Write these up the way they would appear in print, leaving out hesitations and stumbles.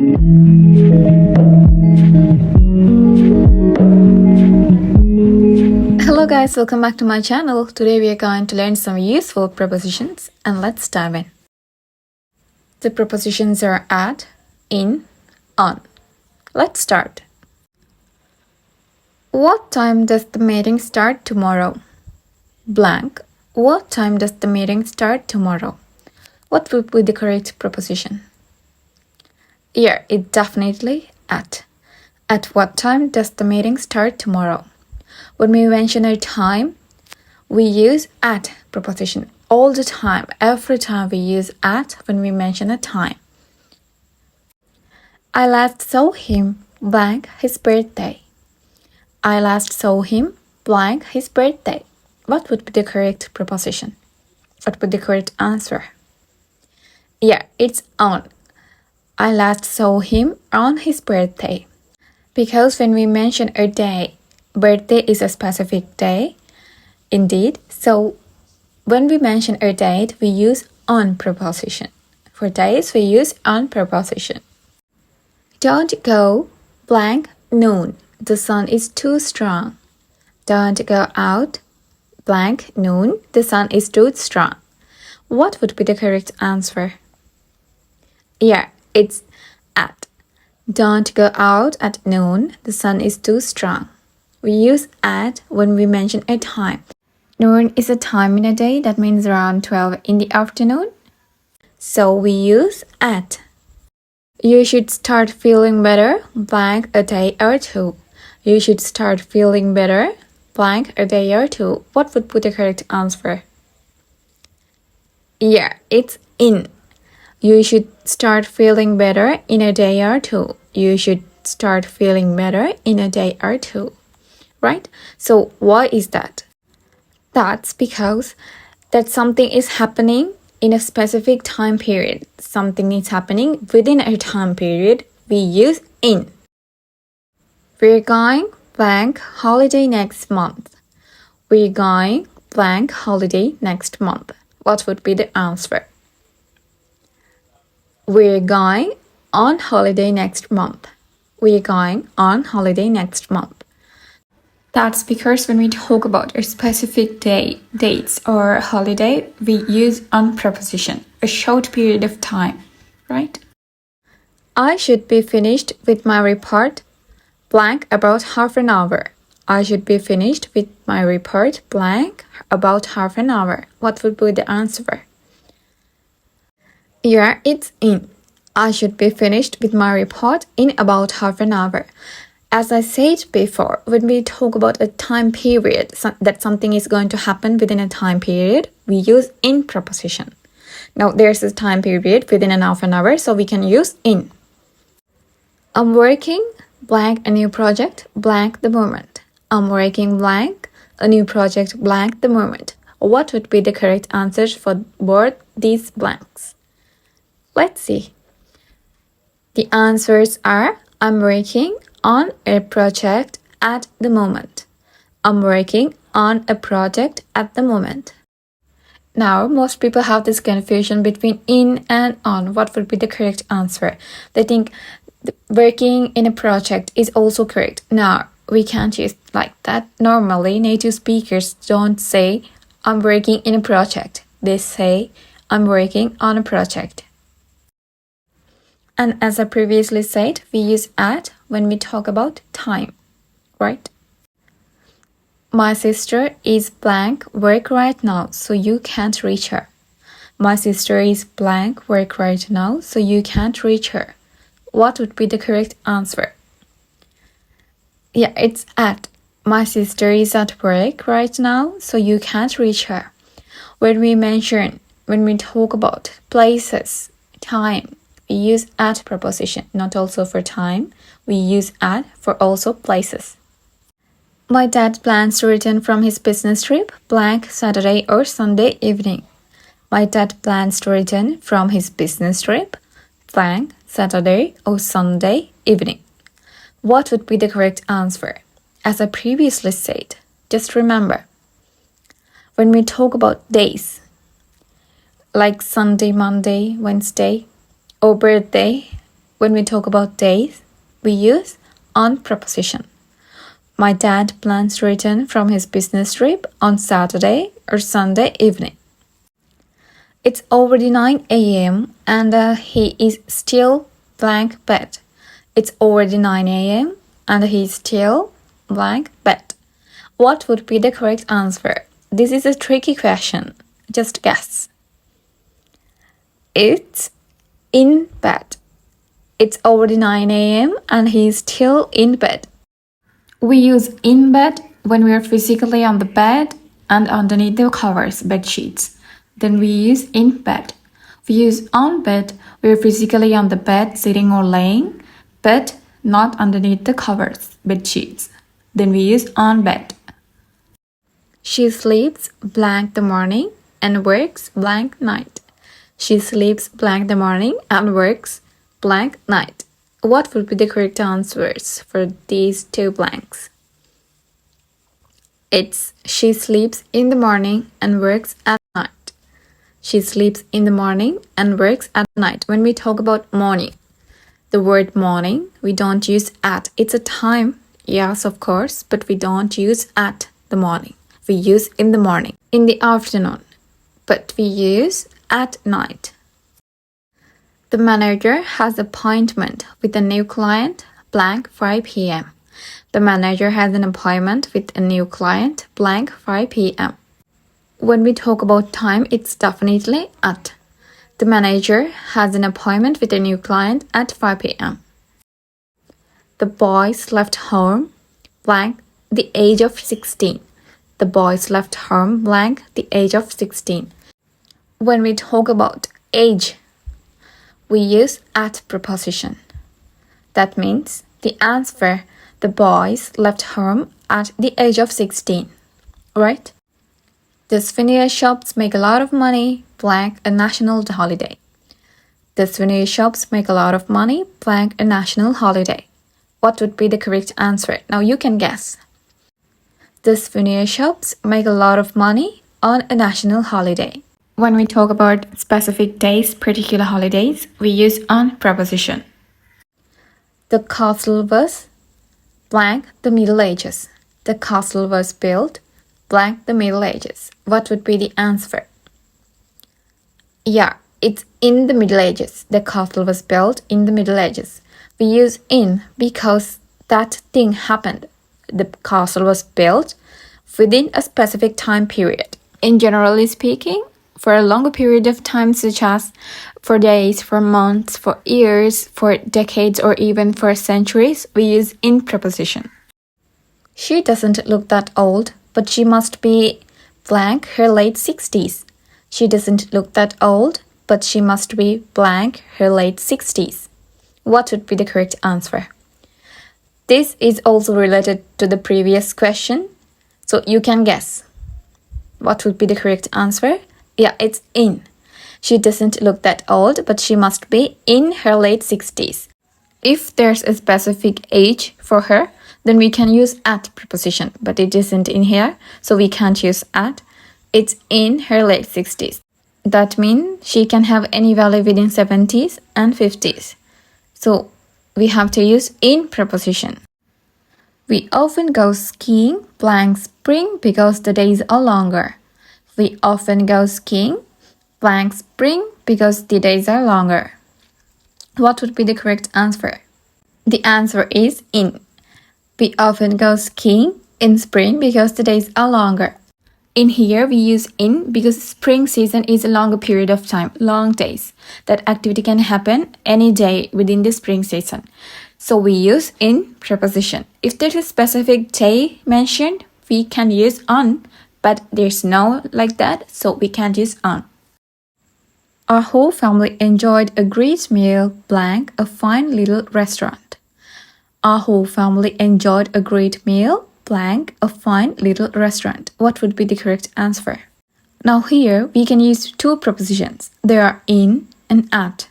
Hello guys, welcome back to my channel. Today we are going to learn some useful prepositions and let's dive in. The prepositions are at, in, on. Let's start. What time does the meeting start tomorrow? Blank. What time does the meeting start tomorrow? What would be the correct preposition? Here, it's definitely at. At what time does the meeting start tomorrow? When we mention a time, we use at preposition all the time. Every time we use at when we mention a time. I last saw him blank his birthday. I last saw him blank his birthday. What would be the correct preposition? What would be the correct answer? Yeah, it's on. I last saw him on his birthday. Because when we mention a day, birthday is a specific day, indeed. So when we mention a date, we use on preposition. For days, we use on preposition. Don't go blank noon. The sun is too strong. Don't go out blank noon. The sun is too strong. What would be the correct answer? Yeah, it's at. Don't go out at noon. The sun is too strong. We use at when we mention a time. Noon is a time in a day. That means around 12 in the afternoon. So we use at. You should start feeling better blank a day or two. You should start feeling better blank a day or two. What would be the correct answer? Yeah, it's in. You should start feeling better in a day or two. You should start feeling better in a day or two. Right? So why is that? That's because that something is happening in a specific time period. Something is happening within a time period. We use in. We're going blank holiday next month. We're going blank holiday next month. What would be the answer? We're going on holiday next month. We're going on holiday next month. That's because when we talk about a specific day, dates, or holiday, we use on preposition, a short period of time, right? I should be finished with my report blank about half an hour. I should be finished with my report blank about half an hour. What would be the answer? Yeah, it's in. I should be finished with my report in about half an hour. As I said before, when we talk about a time period, that something is going to happen within a time period, we use in preposition. Now, there's a time period within an half an hour, so we can use in. I'm working blank a new project blank the moment. I'm working blank a new project blank the moment. What would be the correct answers for both these blanks? Let's see. The answers are I'm working on a project at the moment. I'm working on a project at the moment. Now, most people have this confusion between in and on. What would be the correct answer? They think working in a project is also correct. Now, we can't use like that. Normally, native speakers don't say, I'm working in a project. They say, I'm working on a project. And as I previously said, we use at when we talk about time, right? My sister is blank work right now, so you can't reach her. My sister is blank work right now, so you can't reach her. What would be the correct answer? Yeah, it's at. My sister is at work right now, so you can't reach her. When we talk about places, time, we use at preposition, not also for time. We use at for also places. My dad plans to return from his business trip blank Saturday or Sunday evening. My dad plans to return from his business trip blank Saturday or Sunday evening. What would be the correct answer? As I previously said, just remember, when we talk about days, like Sunday, Monday, Wednesday, or birthday, When we talk about days, we use on preposition. My dad plans to return from his business trip on Saturday or Sunday evening. It's already 9 a.m. and he is still blank bed. It's already 9 a.m. and he is still blank bed. What would be the correct answer? This is a tricky question. Just guess. It's in bed. It's already 9 a.m. and he is still in bed. We use in bed when we are physically on the bed and underneath the covers, bed sheets. Then we use in bed. We use on bed, we are physically on the bed, sitting or laying, but not underneath the covers, bed sheets. Then we use on bed. She sleeps blank the morning and works blank night. She sleeps blank the morning and works blank night. What would be the correct answers for these two blanks? It's she sleeps in the morning and works at night. She sleeps in the morning and works at night. When we talk about morning, the word morning, we don't use at. It's a time, yes, of course, but we don't use at the morning. We use in the morning, in the afternoon, but we use at night. The manager has appointment with a new client blank 5 p.m. The manager has an appointment with a new client blank 5 p.m. When we talk about time, it's definitely at. The manager has an appointment with a new client at 5 p.m. The boys left home blank the age of 16. The boys left home blank the age of 16. When we talk about age, we use at preposition. That means the answer, the boys left home at the age of 16, right? The souvenir shops make a lot of money, blank a national holiday. The souvenir shops make a lot of money, blank a national holiday. What would be the correct answer? Now you can guess. The souvenir shops make a lot of money on a national holiday. When we talk about specific days, particular holidays, we use on preposition. The castle was blank the Middle Ages. The castle was built blank the Middle Ages. What would be the answer? Yeah, it's in the Middle Ages. The castle was built in the Middle Ages. We use in because that thing happened. The castle was built within a specific time period. In generally speaking, for a longer period of time, such as for days, for months, for years, for decades, or even for centuries, we use in preposition. She doesn't look that old, but she must be blank her late 60s. She doesn't look that old, but she must be blank her late 60s. What would be the correct answer? This is also related to the previous question, so you can guess. What would be the correct answer? Yeah, it's in. She doesn't look that old, but she must be in her late 60s. If there's a specific age for her, then we can use at preposition, but it isn't in here, so we can't use at. It's in her late 60s. That means she can have any value within 70s and 50s. So we have to use in preposition. We often go skiing blank spring because the days are longer. We often go skiing blank spring because the days are longer. What would be the correct answer? The answer is in. We often go skiing in spring because the days are longer. In here, we use in because spring season is a longer period of time, long days. That activity can happen any day within the spring season. So we use in preposition. If there's a specific day mentioned, we can use on, but there's no like that, so we can't use on. Our whole family enjoyed a great meal blank a fine little restaurant. Our whole family enjoyed a great meal blank a fine little restaurant. What would be the correct answer? Now here we can use two prepositions. They are in and at.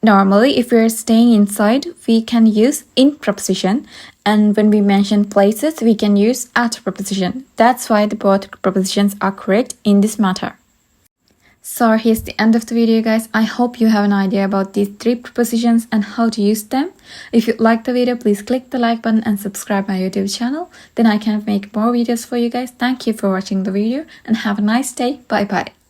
Normally, if we are staying inside, we can use in preposition, and when we mention places, we can use at preposition. That's why the both prepositions are correct in this matter. So here's the end of the video, guys. I hope you have an idea about these 3 prepositions and how to use them. If you liked the video, please click the like button and subscribe my YouTube channel. Then I can make more videos for you guys. Thank you for watching the video and have a nice day. Bye bye.